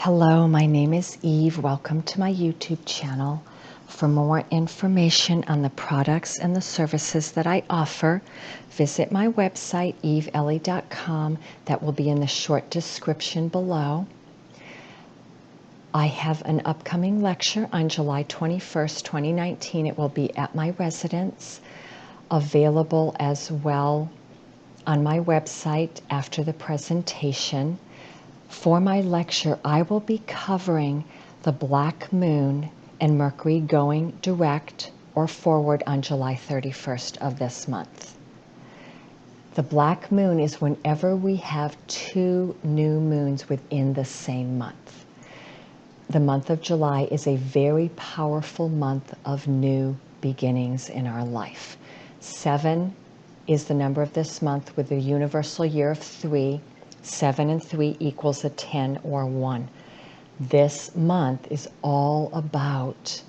Hello, my name is Eve. Welcome to my YouTube channel. For more information on the products and the services that I offer, visit my website, eveellie.com. That will be in the short description below. I have an upcoming lecture on July 21st, 2019. It will be at my residence, available as well on my website after the presentation. For my lecture, I will be covering the black moon and Mercury going direct or forward on July 31st of this month. The black moon is whenever we have two new moons within the same month. The month of July is a very powerful month of new beginnings in our life. 7 is the number of this month with the universal year of 3. 7 and 3 equals a 10 or 1. This month is all about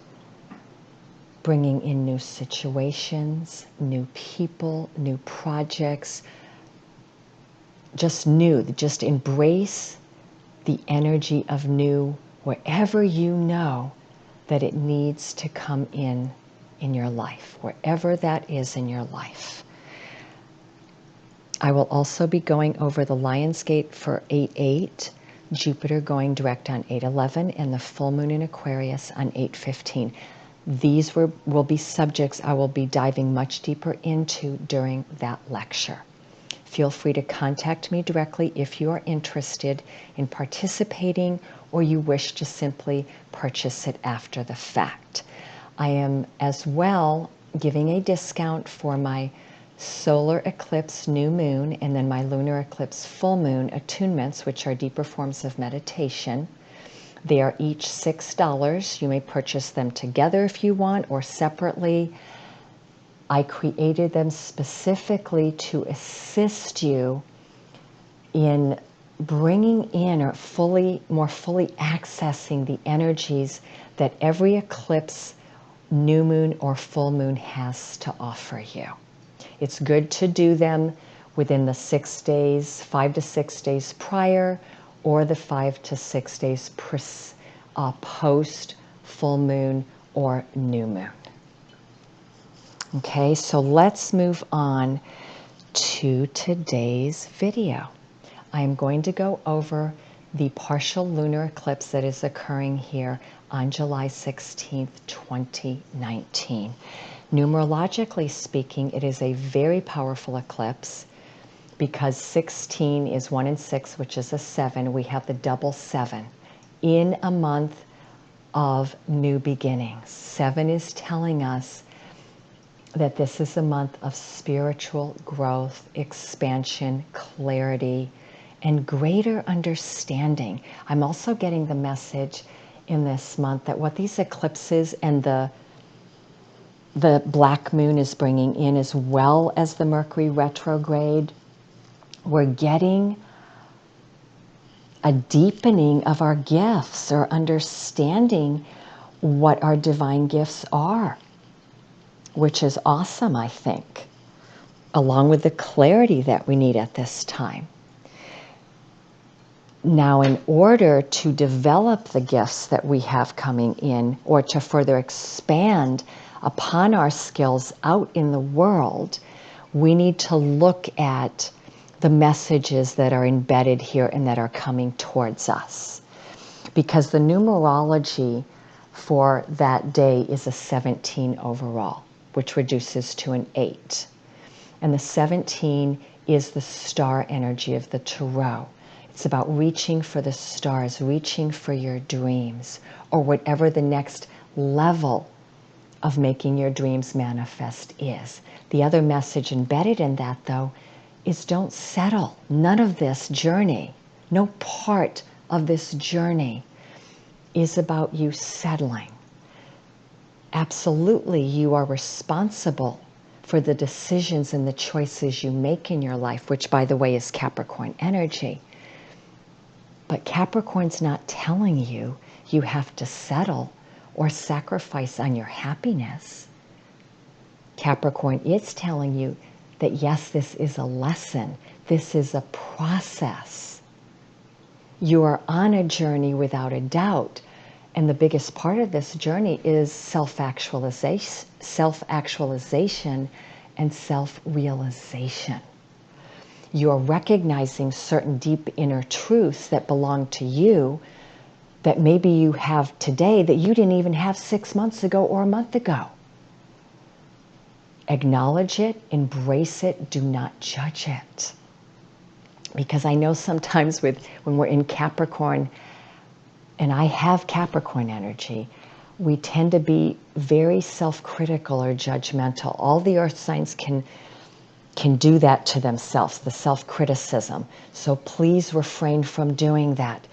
bringing in new situations, new people, new projects, just new. Just embrace the energy of new wherever you know that it needs to come in your life, wherever that is in your life. I will also be going over the Lionsgate for 8/8, Jupiter going direct on 8/11, and the full moon in Aquarius on 8/15. These will be subjects I will be diving much deeper into during that lecture. Feel free to contact me directly if you are interested in participating or you wish to simply purchase it after the fact. I am as well giving a discount for my solar eclipse new moon and then my lunar eclipse full moon attunements, which are deeper forms of meditation. They are each $6. You may purchase them together if you want or separately. I created them specifically to assist you in bringing in or more fully accessing the energies that every eclipse, new moon, or full moon has to offer you. It's good to do them within the 6 days, 5 to 6 days prior, or the 5 to 6 days post full moon or new moon. Okay, so let's move on to today's video. I am going to go over the partial lunar eclipse that is occurring here on July 16th, 2019. Numerologically speaking, it is a very powerful eclipse because 16 is 1 and 6, which is a 7. We have the double 7 in a month of new beginnings. 7 is telling us that this is a month of spiritual growth, expansion, clarity, and greater understanding. I'm also getting the message in this month that what these eclipses and the black moon is bringing in, as well as the Mercury retrograde, we're getting a deepening of our gifts or understanding what our divine gifts are, which is awesome, I think, along with the clarity that we need at this time. Now, in order to develop the gifts that we have coming in or to further expand upon our skills out in the world, we need to look at the messages that are embedded here and that are coming towards us. Because the numerology for that day is a 17 overall, which reduces to an 8. And the 17 is the star energy of the tarot. It's about reaching for the stars, reaching for your dreams, or whatever the next level of making your dreams manifest is. The other message embedded in that, though, is don't settle. None of this journey, no part of this journey is about you settling. Absolutely, you are responsible for the decisions and the choices you make in your life, which, by the way, is Capricorn energy. But Capricorn's not telling you you have to settle or sacrifice on your happiness. Capricorn is telling you that yes, this is a lesson. This is a process. You are on a journey without a doubt. And the biggest part of this journey is self-actualization and self-realization. You're recognizing certain deep inner truths that belong to you that maybe you have today that you didn't even have 6 months ago or a month ago. Acknowledge it, embrace it, do not judge it. Because I know sometimes when we're in Capricorn, and I have Capricorn energy, we tend to be very self-critical or judgmental. All the earth signs can do that to themselves, the self-criticism. So please refrain from doing that.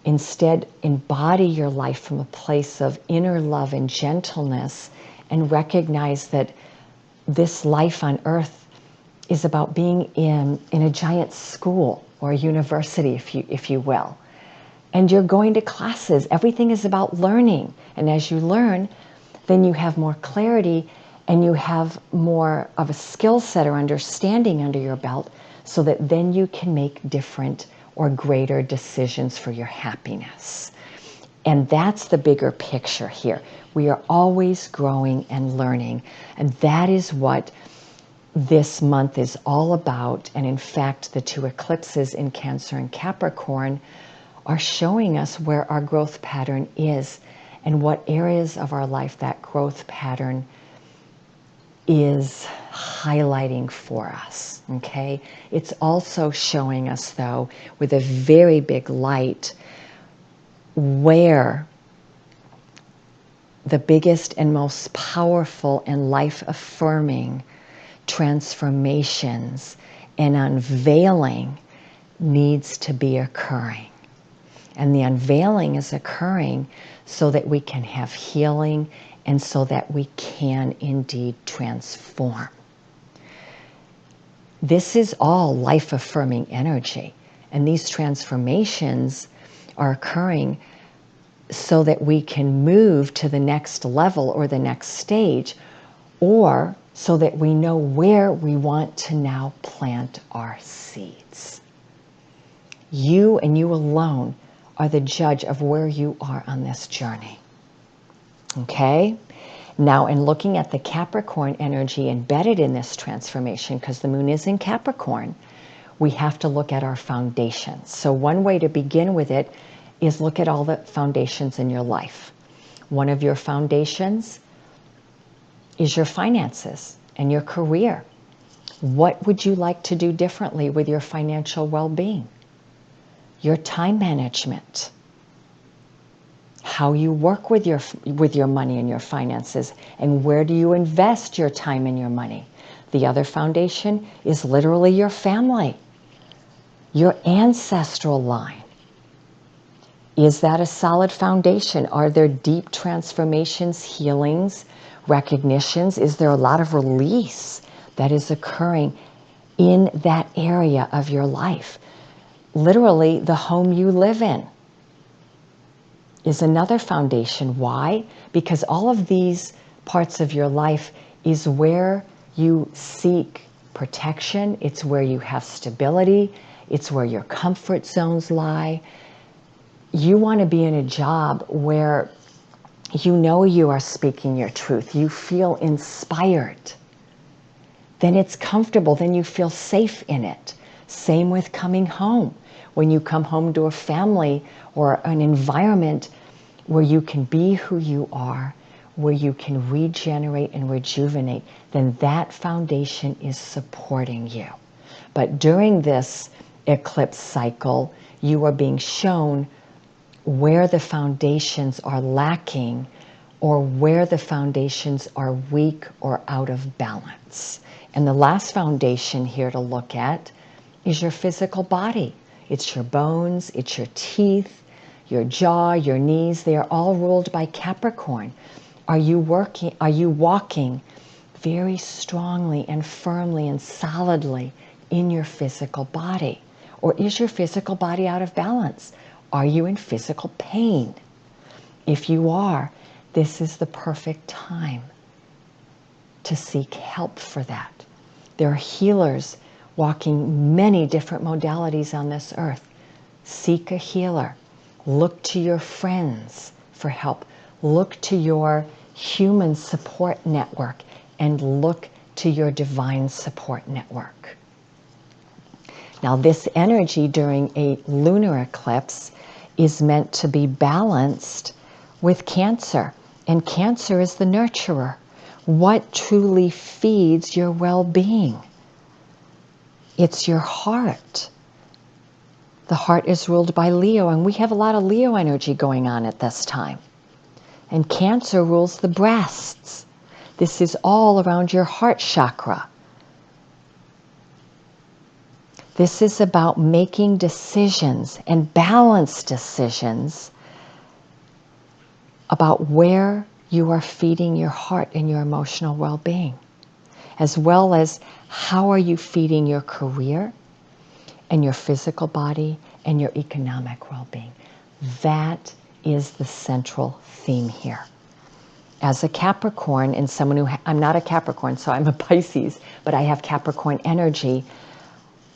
Instead, embody your life from a place of inner love and gentleness, and recognize that this life on earth is about being in a giant school or a university, if you will. And you're going to classes. Everything is about learning. And as you learn, then you have more clarity and you have more of a skill set or understanding under your belt, so that then you can make different or greater decisions for your happiness. And that's the bigger picture here. We are always growing and learning. And that is what this month is all about. And in fact, the 2 eclipses in Cancer and Capricorn are showing us where our growth pattern is and what areas of our life that growth pattern is highlighting for us, okay? It's also showing us, though, with a very big light, where the biggest and most powerful and life-affirming transformations and unveiling needs to be occurring. And the unveiling is occurring so that we can have healing and so that we can indeed transform. This is all life-affirming energy. And these transformations are occurring so that we can move to the next level or the next stage, or so that we know where we want to now plant our seeds. You and you alone are the judge of where you are on this journey. Okay? Now, in looking at the Capricorn energy embedded in this transformation, because the moon is in Capricorn, we have to look at our foundations. So one way to begin with it is look at all the foundations in your life. One of your foundations is your finances and your career. What would you like to do differently with your financial well-being? Your time management, how you work with your money and your finances, and where do you invest your time and your money. The other foundation is literally your family, your ancestral line. Is that a solid foundation? Are there deep transformations, healings, recognitions? Is there a lot of release that is occurring in that area of your life? Literally, the home you live in is another foundation. Why? Because all of these parts of your life is where you seek protection. It's where you have stability. It's where your comfort zones lie. You want to be in a job where you know you are speaking your truth. You feel inspired. Then it's comfortable. Then you feel safe in it. Same with coming home. When you come home to a family or an environment where you can be who you are, where you can regenerate and rejuvenate, then that foundation is supporting you. But during this eclipse cycle, you are being shown where the foundations are lacking or where the foundations are weak or out of balance. And the last foundation here to look at is your physical body. It's your bones, it's your teeth, your jaw, your knees. They are all ruled by Capricorn. Are you walking very strongly and firmly and solidly in your physical body? Or is your physical body out of balance? Are you in physical pain? If you are, this is the perfect time to seek help for that. There are healers walking many different modalities on this earth. Seek a healer. Look to your friends for help. Look to your human support network and look to your divine support network. Now, this energy during a lunar eclipse is meant to be balanced with Cancer, and Cancer is the nurturer. What truly feeds your well-being? It's your heart. The heart is ruled by Leo, and we have a lot of Leo energy going on at this time. And Cancer rules the breasts. This is all around your heart chakra. This is about making decisions and balanced decisions about where you are feeding your heart and your emotional well-being, as well as how are you feeding your career and your physical body and your economic well-being. That is the central theme here. As a Capricorn and someone who, I'm not a Capricorn, so I'm a Pisces, but I have Capricorn energy,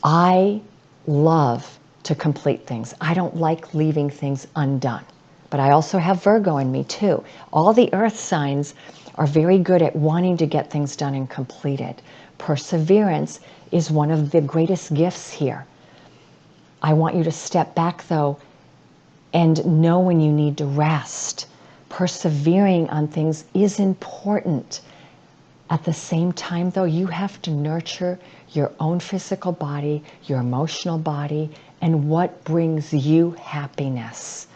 I love to complete things. I don't like leaving things undone. But I also have Virgo in me too. All the earth signs are very good at wanting to get things done and completed. Perseverance is one of the greatest gifts here. I want you to step back though and know when you need to rest. Persevering on things is important. At the same time though, you have to nurture your own physical body, your emotional body, and what brings you happiness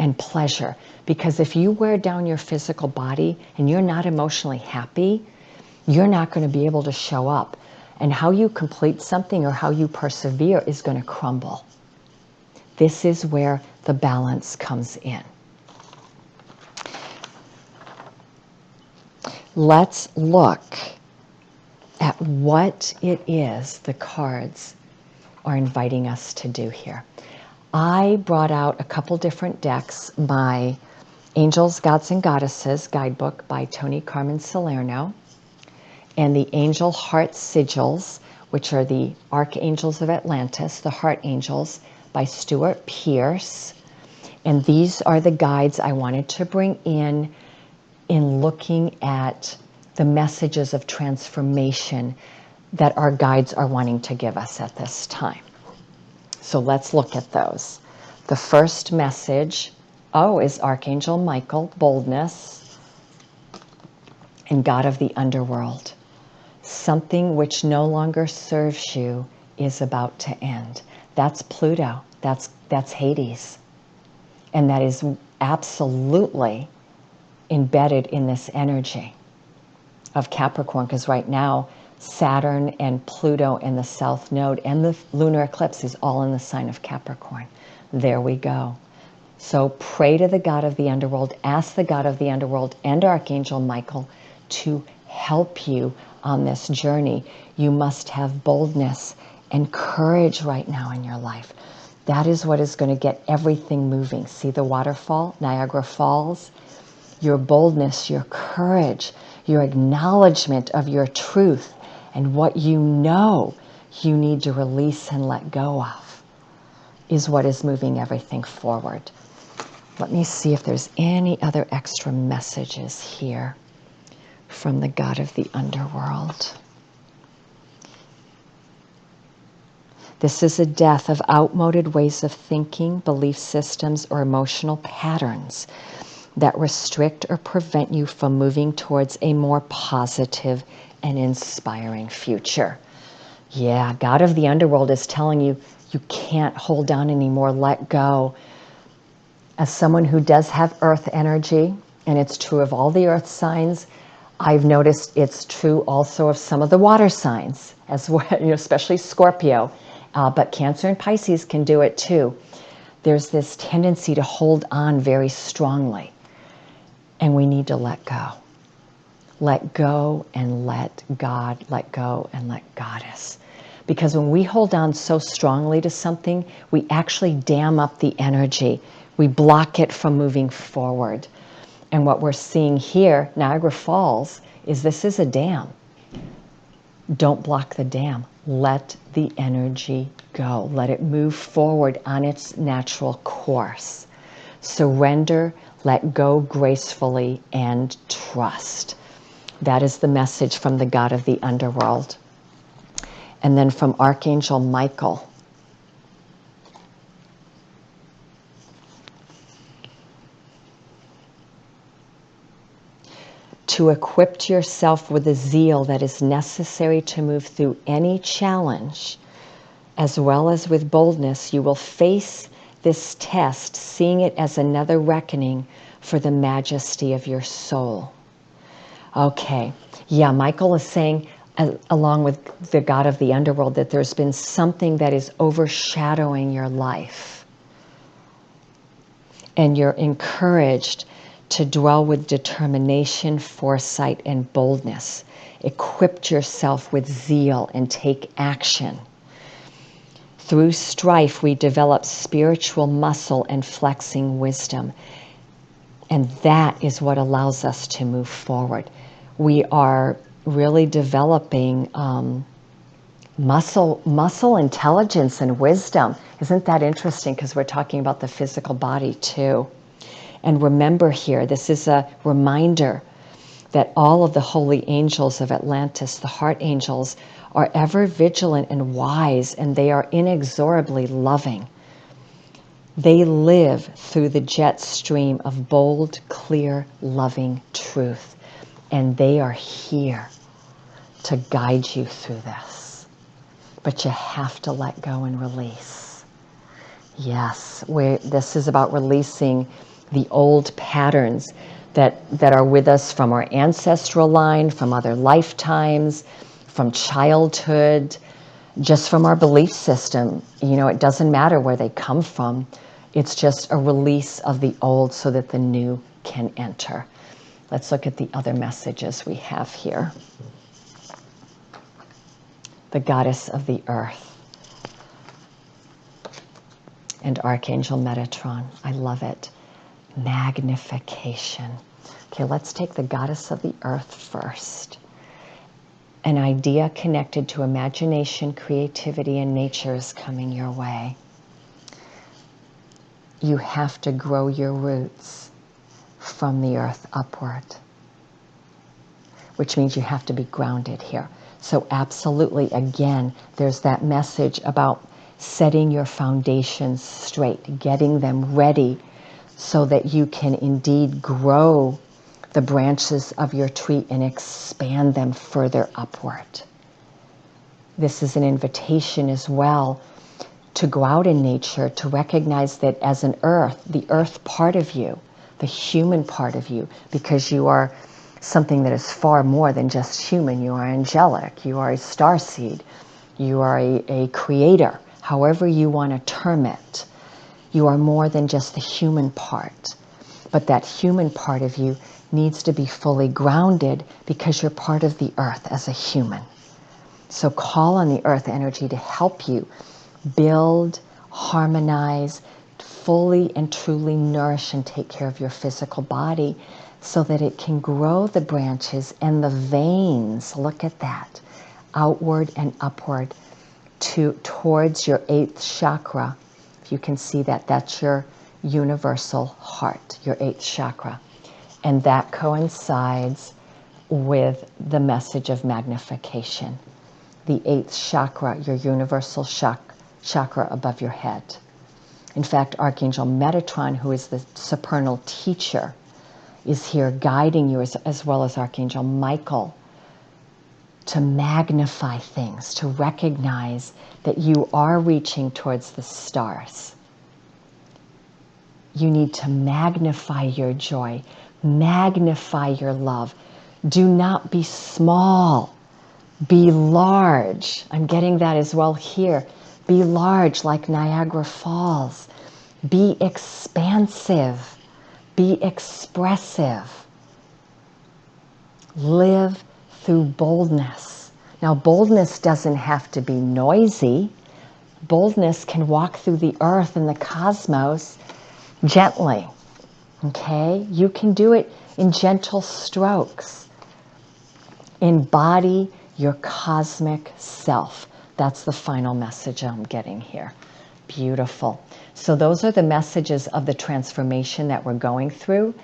and pleasure. Because if you wear down your physical body and you're not emotionally happy, you're not going to be able to show up. And how you complete something or how you persevere is going to crumble. This is where the balance comes in. Let's look at what it is the cards are inviting us to do here. I brought out a couple different decks, my Angels, Gods, and Goddesses guidebook by Tony Carmen Salerno, and the Angel Heart Sigils, which are the Archangels of Atlantis, the Heart Angels by Stuart Pearce. And these are the guides I wanted to bring in looking at the messages of transformation that our guides are wanting to give us at this time. So let's look at those. The first message, is Archangel Michael, boldness, and God of the underworld. Something which no longer serves you is about to end. That's Pluto. That's Hades. And that is absolutely embedded in this energy of Capricorn, because right now Saturn and Pluto in the South Node and the lunar eclipse is all in the sign of Capricorn. There we go. So pray to the God of the underworld, ask the God of the underworld and Archangel Michael to help you on this journey. You must have boldness and courage right now in your life. That is what is going to get everything moving. See the waterfall, Niagara Falls? Your boldness, your courage, your acknowledgement of your truth and what you know you need to release and let go of is what is moving everything forward. Let me see if there's any other extra messages here from the God of the underworld. This is a death of outmoded ways of thinking, belief systems, or emotional patterns that restrict or prevent you from moving towards a more positive and inspiring future. Yeah, God of the underworld is telling you, you can't hold on anymore, let go. As someone who does have earth energy, and it's true of all the earth signs, I've noticed it's true also of some of the water signs, as well, especially Scorpio, but Cancer and Pisces can do it too. There's this tendency to hold on very strongly, and we need to let go. Let go and let God, let go and let Goddess. Because when we hold on so strongly to something, we actually dam up the energy. We block it from moving forward. And what we're seeing here, Niagara Falls, is this is a dam. Don't block the dam. Let the energy go. Let it move forward on its natural course. Surrender, let go gracefully, and trust. That is the message from the God of the underworld. And then from Archangel Michael. To equip yourself with the zeal that is necessary to move through any challenge, as well as with boldness, you will face this test, seeing it as another reckoning for the majesty of your soul. Okay, yeah, Michael is saying, along with the God of the underworld, that there's been something that is overshadowing your life. And you're encouraged to dwell with determination, foresight, and boldness. Equip yourself with zeal and take action. Through strife, we develop spiritual muscle and flexing wisdom. And that is what allows us to move forward. We are really developing muscle intelligence and wisdom. Isn't that interesting? Because we're talking about the physical body too. And remember here, this is a reminder that all of the holy angels of Atlantis, the heart angels, are ever vigilant and wise, and they are inexorably loving. They live through the jet stream of bold, clear, loving truth. And they are here to guide you through this. But you have to let go and release. Yes, this is about releasing the old patterns that are with us from our ancestral line, from other lifetimes, from childhood, just from our belief system. You know, it doesn't matter where they come from. It's just a release of the old so that the new can enter. Let's look at the other messages we have here. The goddess of the earth and Archangel Metatron. I love it. Magnification. Okay, let's take the goddess of the earth first. An idea connected to imagination, creativity, and nature is coming your way. You have to grow your roots from the earth upward, which means you have to be grounded here. So absolutely, again, there's that message about setting your foundations straight, getting them ready so that you can indeed grow the branches of your tree and expand them further upward. This is an invitation as well to go out in nature, to recognize that as an earth, the earth part of you, the human part of you, because you are something that is far more than just human. You are angelic, you are a starseed, you are a creator, however you want to term it. You are more than just the human part. But that human part of you needs to be fully grounded because you're part of the earth as a human. So call on the earth energy to help you build, harmonize, fully and truly nourish and take care of your physical body so that it can grow the branches and the veins, look at that, outward and upward towards your 8th chakra. If you can see that, that's your universal heart, your 8th chakra. And that coincides with the message of magnification. The 8th chakra, your universal chakra above your head. In fact, Archangel Metatron, who is the supernal teacher, is here guiding you, as well as Archangel Michael, to magnify things, to recognize that you are reaching towards the stars. You need to magnify your joy, magnify your love. Do not be small, be large. I'm getting that as well here. Be large like Niagara Falls. Be expansive. Be expressive. Live through boldness. Now, boldness doesn't have to be noisy. Boldness can walk through the earth and the cosmos gently. Okay? You can do it in gentle strokes. Embody your cosmic self, That's the final message I'm getting here. Beautiful. So those are the messages of the transformation that we're going through.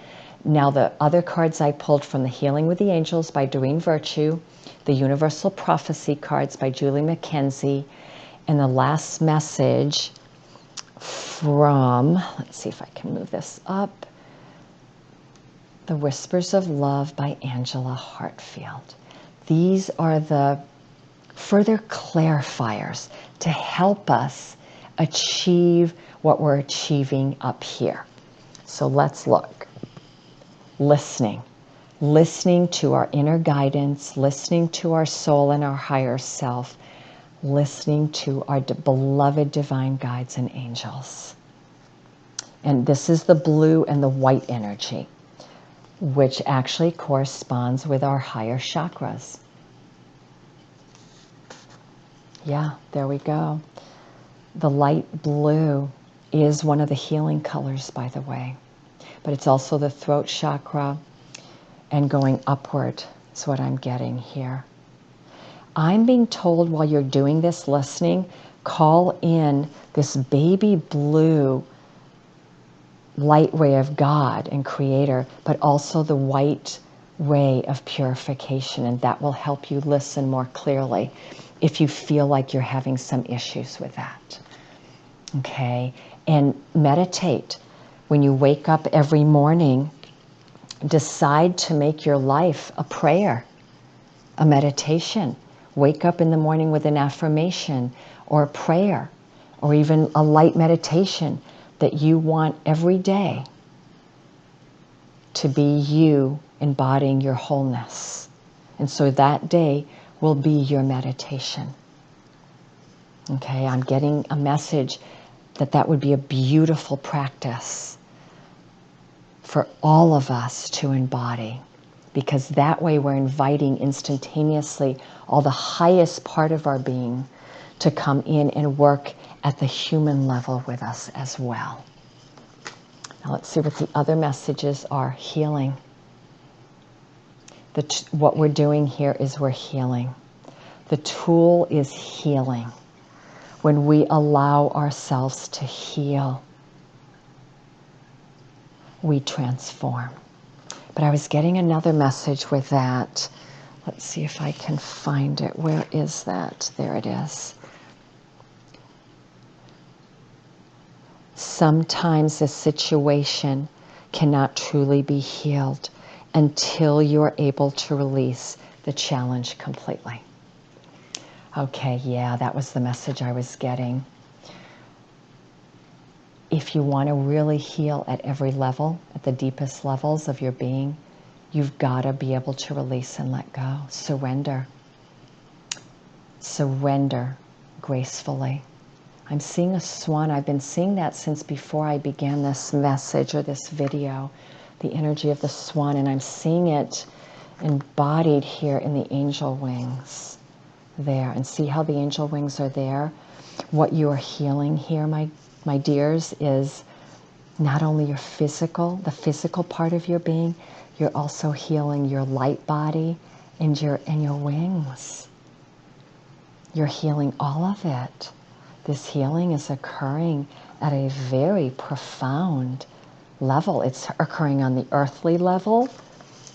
Now the other cards I pulled from the Healing with the Angels by Doreen Virtue, the Universal Prophecy cards by Julie McKenzie, and the last message from, let's see if I can move this up, The Whispers of Love by Angela Hartfield. These are the further clarifiers to help us achieve what we're achieving up here. So let's look. Listening to our inner guidance, listening to our soul and our higher self, listening to our beloved divine guides and angels. And this is the blue and the white energy, which actually corresponds with our higher chakras. Yeah, there we go. The light blue is one of the healing colors, by the way, but it's also the throat chakra, and going upward is what I'm getting here. I'm being told while you're doing this listening, call in this baby blue light ray of God and Creator, but also the white ray of purification, and that will help you listen more clearly if you feel like you're having some issues with that. Okay? And meditate. When you wake up every morning, decide to make your life a prayer, a meditation. Wake up in the morning with an affirmation or a prayer or even a light meditation that you want every day to be you embodying your wholeness. And so that day will be your meditation. Okay, I'm getting a message that that would be a beautiful practice for all of us to embody, because that way we're inviting instantaneously all the highest part of our being to come in and work at the human level with us as well. Now let's see what the other messages are. Healing. What we're doing here is we're healing. The tool is healing. When we allow ourselves to heal, we transform. But I was getting another message with that. Let's see if I can find it. Where is that? There it is. Sometimes a situation cannot truly be healed until you're able to release the challenge completely. Okay, yeah, that was the message I was getting. If you want to really heal at every level, at the deepest levels of your being, you've got to be able to release and let go. Surrender. Surrender gracefully. I'm seeing a swan. I've been seeing that since before I began this message or this video, the energy of the swan, and I'm seeing it embodied here in the angel wings there. And see how the angel wings are there? What you are healing here, my dears, is not only your physical, the physical part of your being, you're also healing your light body and your wings. You're healing all of it. This healing is occurring at a very profound level. It's occurring on the earthly level.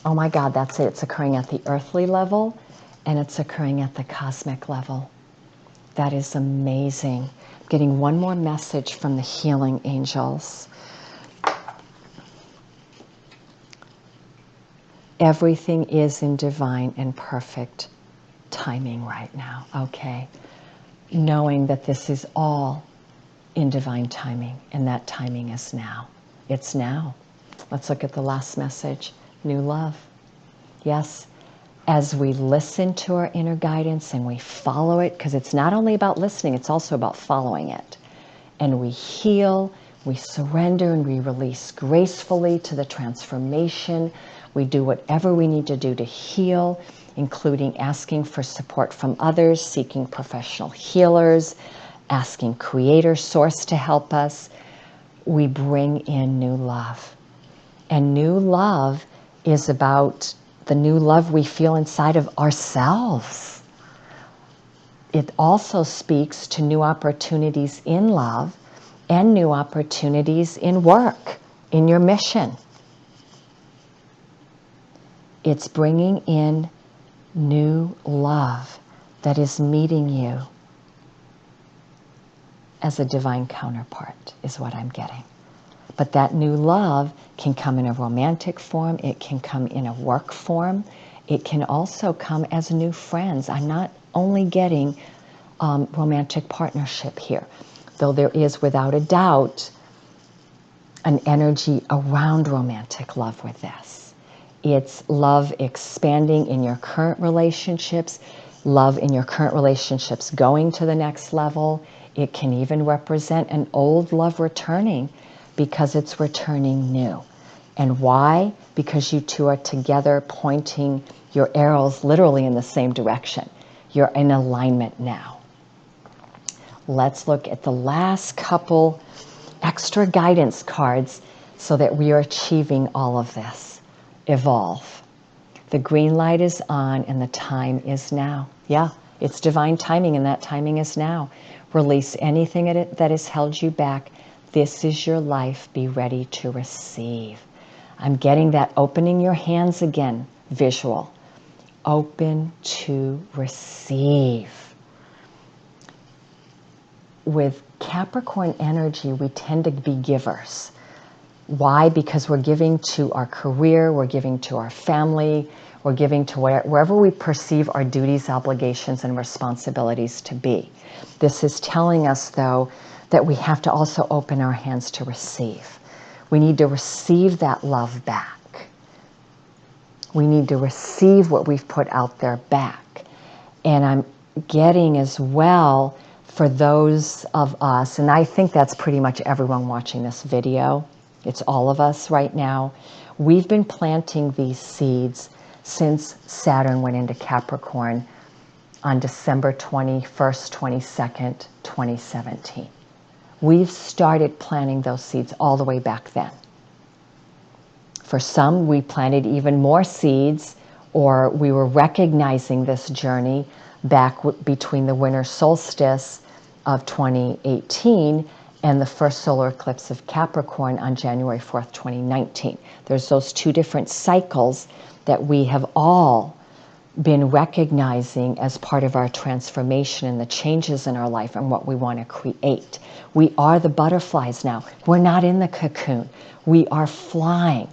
Oh my God, that's it. It's occurring at the earthly level, and it's occurring at the cosmic level. That is amazing. I'm getting one more message from the healing angels. Everything is in divine and perfect timing right now. Okay. Knowing that this is all in divine timing, and that timing is now. It's now. Let's look at the last message. New love. Yes, as we listen to our inner guidance and we follow it, because it's not only about listening, it's also about following it. And we heal, we surrender, and we release gracefully to the transformation. We do whatever we need to do to heal, including asking for support from others, seeking professional healers, asking Creator Source to help us. We bring in new love. And new love is about the new love we feel inside of ourselves. It also speaks to new opportunities in love and new opportunities in work, in your mission. It's bringing in new love that is meeting you as a divine counterpart, is what I'm getting. But that new love can come in a romantic form, it can come in a work form, it can also come as new friends. I'm not only getting romantic partnership here, though there is without a doubt an energy around romantic love with this. It's love expanding in your current relationships, love in your current relationships going to the next level. It can even represent an old love returning because it's returning new. And why? Because you two are together pointing your arrows literally in the same direction. You're in alignment now. Let's look at the last couple extra guidance cards so that we are achieving all of this. Evolve. The green light is on and the time is now. Yeah, it's divine timing and that timing is now. Release anything that has held you back. This is your life. Be ready to receive. I'm getting that opening your hands again visual. Open to receive. With Capricorn energy, we tend to be givers. Why? Because we're giving to our career, we're giving to our family, we're giving to wherever we perceive our duties, obligations, and responsibilities to be. This is telling us, though, that we have to also open our hands to receive. We need to receive that love back. We need to receive what we've put out there back. And I'm getting as well for those of us, and I think that's pretty much everyone watching this video, it's all of us right now, we've been planting these seeds since Saturn went into Capricorn on December 21st, 22nd, 2017. We've started planting those seeds all the way back then. For some, we planted even more seeds, or we were recognizing this journey back between the winter solstice of 2018 and the first solar eclipse of Capricorn on January 4th, 2019. There's those two different cycles that we have all been recognizing as part of our transformation and the changes in our life and what we want to create. We are the butterflies now. We're not in the cocoon. We are flying.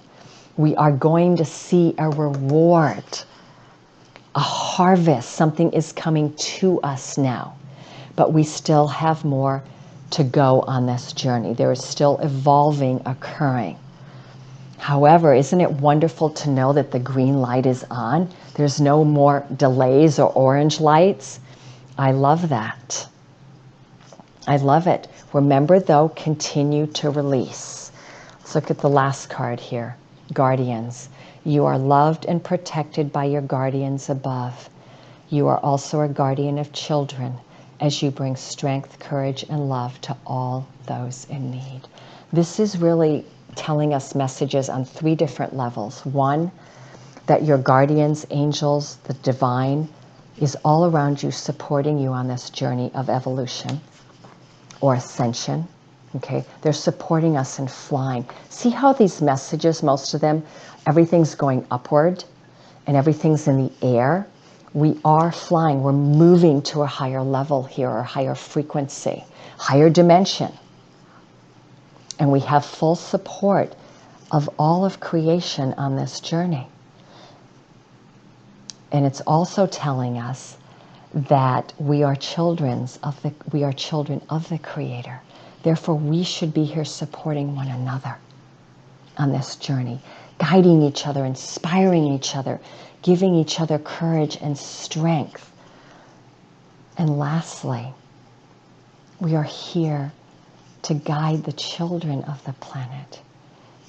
We are going to see a reward, a harvest. Something is coming to us now. But we still have more to go on this journey. There is still evolving occurring. However, isn't it wonderful to know that the green light is on? There's no more delays or orange lights. I love that. I love it. Remember, though, continue to release. Let's look at the last card here. Guardians. You are loved and protected by your guardians above. You are also a guardian of children as you bring strength, courage, and love to all those in need. This is really telling us messages on three different levels. One, that your guardians, angels, the divine, is all around you, supporting you on this journey of evolution or ascension. Okay, they're supporting us in flying. See how these messages, most of them, everything's going upward and everything's in the air. We are flying. We're moving to a higher level here, or higher frequency, higher dimension. And we have full support of all of creation on this journey. And it's also telling us that we are children of the Creator. Therefore, we should be here supporting one another on this journey, guiding each other, inspiring each other, giving each other courage and strength. And lastly, we are here to guide the children of the planet,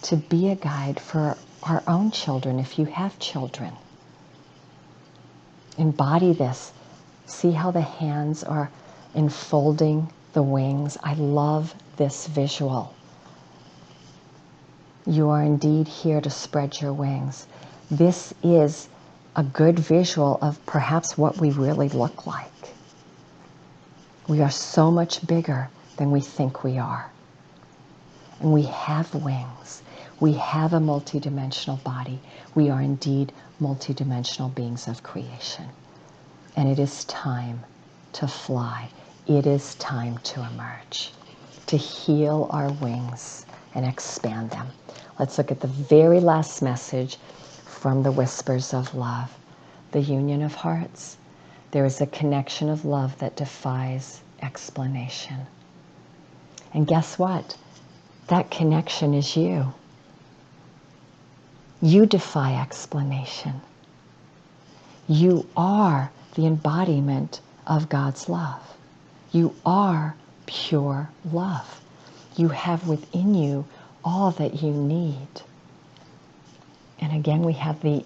to be a guide for our own children if you have children. Embody this. See how the hands are enfolding the wings. I love this visual. You are indeed here to spread your wings. This is a good visual of perhaps what we really look like. We are so much bigger than we think we are. And we have wings. We have a multidimensional body. We are indeed multidimensional beings of creation. And it is time to fly. It is time to emerge, to heal our wings and expand them. Let's look at the very last message from the Whispers of Love, the union of hearts. There is a connection of love that defies explanation. And guess what? That connection is you. You defy explanation. You are the embodiment of God's love. You are pure love. You have within you all that you need. And again, we have the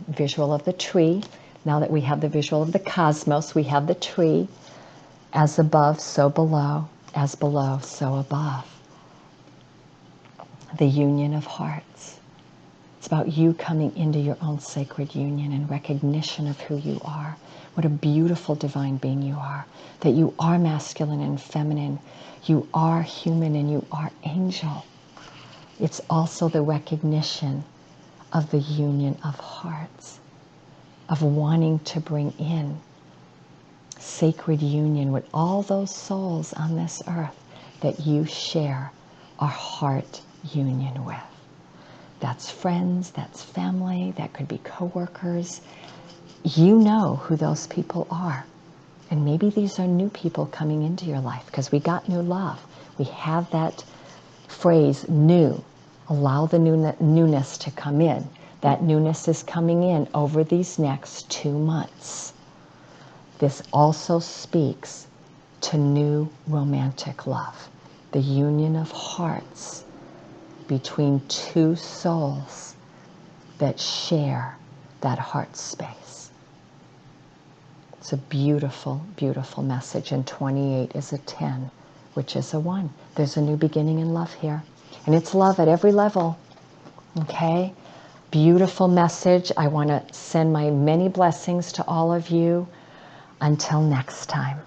visual of the tree. Now that we have the visual of the cosmos, we have the tree. As above, so below. As below, so above. The union of hearts. It's about you coming into your own sacred union and recognition of who you are. What a beautiful divine being you are. That you are masculine and feminine. You are human and you are angel. It's also the recognition of the union of hearts, of wanting to bring in sacred union with all those souls on this earth that you share a heart union with. That's friends, that's family, that could be coworkers. You know who those people are. And maybe these are new people coming into your life because we got new love. We have that phrase, new. Allow the newness to come in. That newness is coming in over these next 2 months. This also speaks to new romantic love, the union of hearts between two souls that share that heart space. It's a beautiful, beautiful message. And 28 is a 10, which is a 1. There's a new beginning in love here. And it's love at every level. Okay? Beautiful message. I want to send my many blessings to all of you. Until next time.